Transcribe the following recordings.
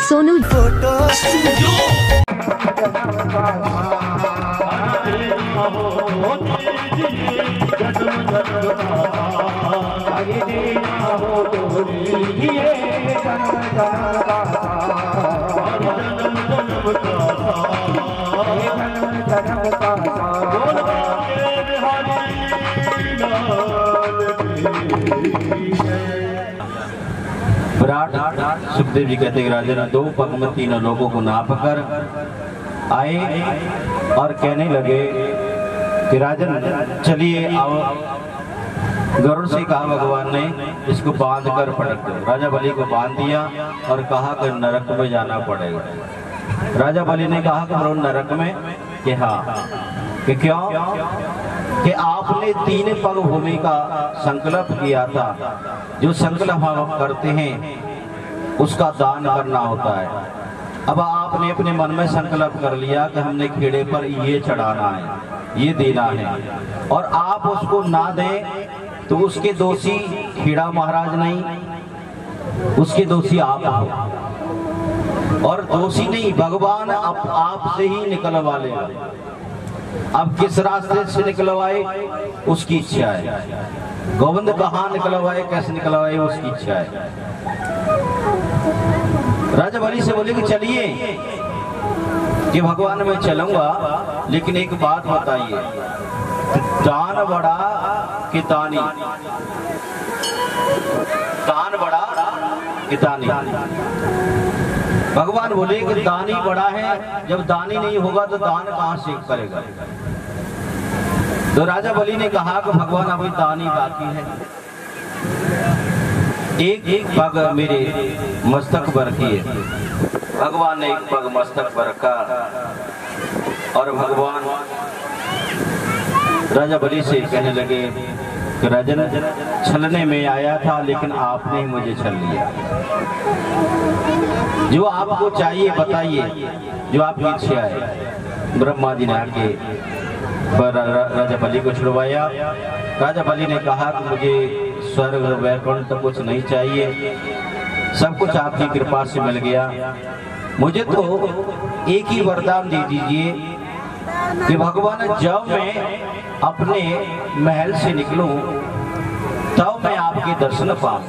Sonu photo Sukhdev ji कहते हैं राजन दो पग में तीनों लोगों को नाप कर आए और कहने लगे कि राजन चलिए आओ। गरुड़ से कहा भगवान ने इसको बांध कर पटक दो। राजा बलि को बांध दिया और कहा कि नरक में जाना पड़ेगा। राजा बलि ने कहा कि नरक में कि हाँ कि क्यों कि आपने तीन पग भूमि का संकल्प किया था। जो संकल्प हम करते हैं उसका दान करना होता है। अब आपने अपने मन में संकल्प कर लिया कि हमने खेड़े पर ये चढ़ाना है, ये देना है, और आप उसको ना दें तो उसके दोषी खेड़ा महाराज नहीं, उसके दोषी आप हो। और दोषी नहीं, भगवान आप से ही निकलवा लेगा। अब किस रास्ते से निकलवाए उसकी इच्छा है। गोविंद कहाँ निकलवाए, कैसे निकलवाए उसकी इच्छा है। राजा बलि से बोले कि चलिए कि भगवान मैं चलूंगा, लेकिन एक बात बताइए, दान बड़ा कि दानी? दान बड़ा कि दानी? भगवान बोले कि दानी बड़ा है, जब दानी नहीं होगा तो दान कहां से करेगा। तो राजा बलि ने कहा कि भगवान अभी दानी बाकी है, एक एक पग मेरे मस्तक पर किए। भगवान ने एक पग मस्तक पर रखा और भगवान राजा बलि से कहने लगे कि राजन छलने में आया था, लेकिन आपने ही मुझे छल लिया। जो आपको चाहिए बताइए, जो आपकी इच्छा है। ब्रह्मा जी ने आके राजा बलि को छुड़वाया। राजा बलि ने कहा कि मुझे स्वर्ग वैकुंठ तो कुछ नहीं चाहिए, सब कुछ आपकी कृपा से मिल गया। मुझे तो एक ही वरदान दे दीजिए कि भगवान जब मैं अपने महल से निकलूं तब मैं आपके दर्शन पाऊं।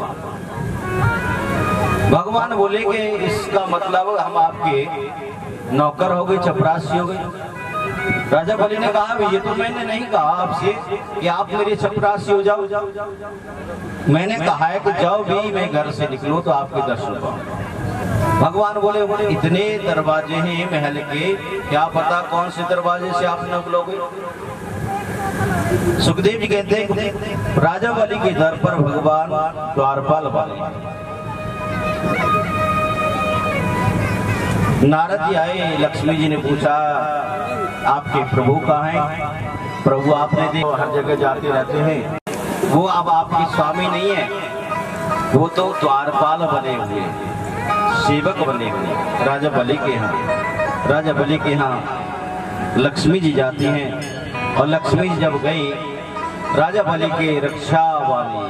भगवान बोले कि इसका मतलब हम आपके नौकर हो गए, चपरासी हो गए। राजा बलि ने कहा ये तो मैंने नहीं कहा आपसे कि आप मेरे चपरासी हो जाओ। मैंने कहा है कि जब भी मैं घर से निकलूं तो आपके दर्शन पाऊं। भगवान बोले इतने दरवाजे हैं महल के, क्या पता कौन से दरवाजे से आप निकलोगे। सुखदेव जी कहते हैं राजा बलि के दर पर भगवान द्वारपाल बने। नारद जी आए, लक्ष्मी जी ने पूछा आपके प्रभु कहाँ हैं? प्रभु आपने देखो हर जगह जाते रहते हैं, वो अब आपके स्वामी नहीं है, वो तो द्वारपाल बने हुए, सेवक बने हुए राजा बलि के यहाँ। राजा बलि के यहाँ लक्ष्मी जी जाती हैं और लक्ष्मी जी जब गई राजा बलि के रक्षा वाली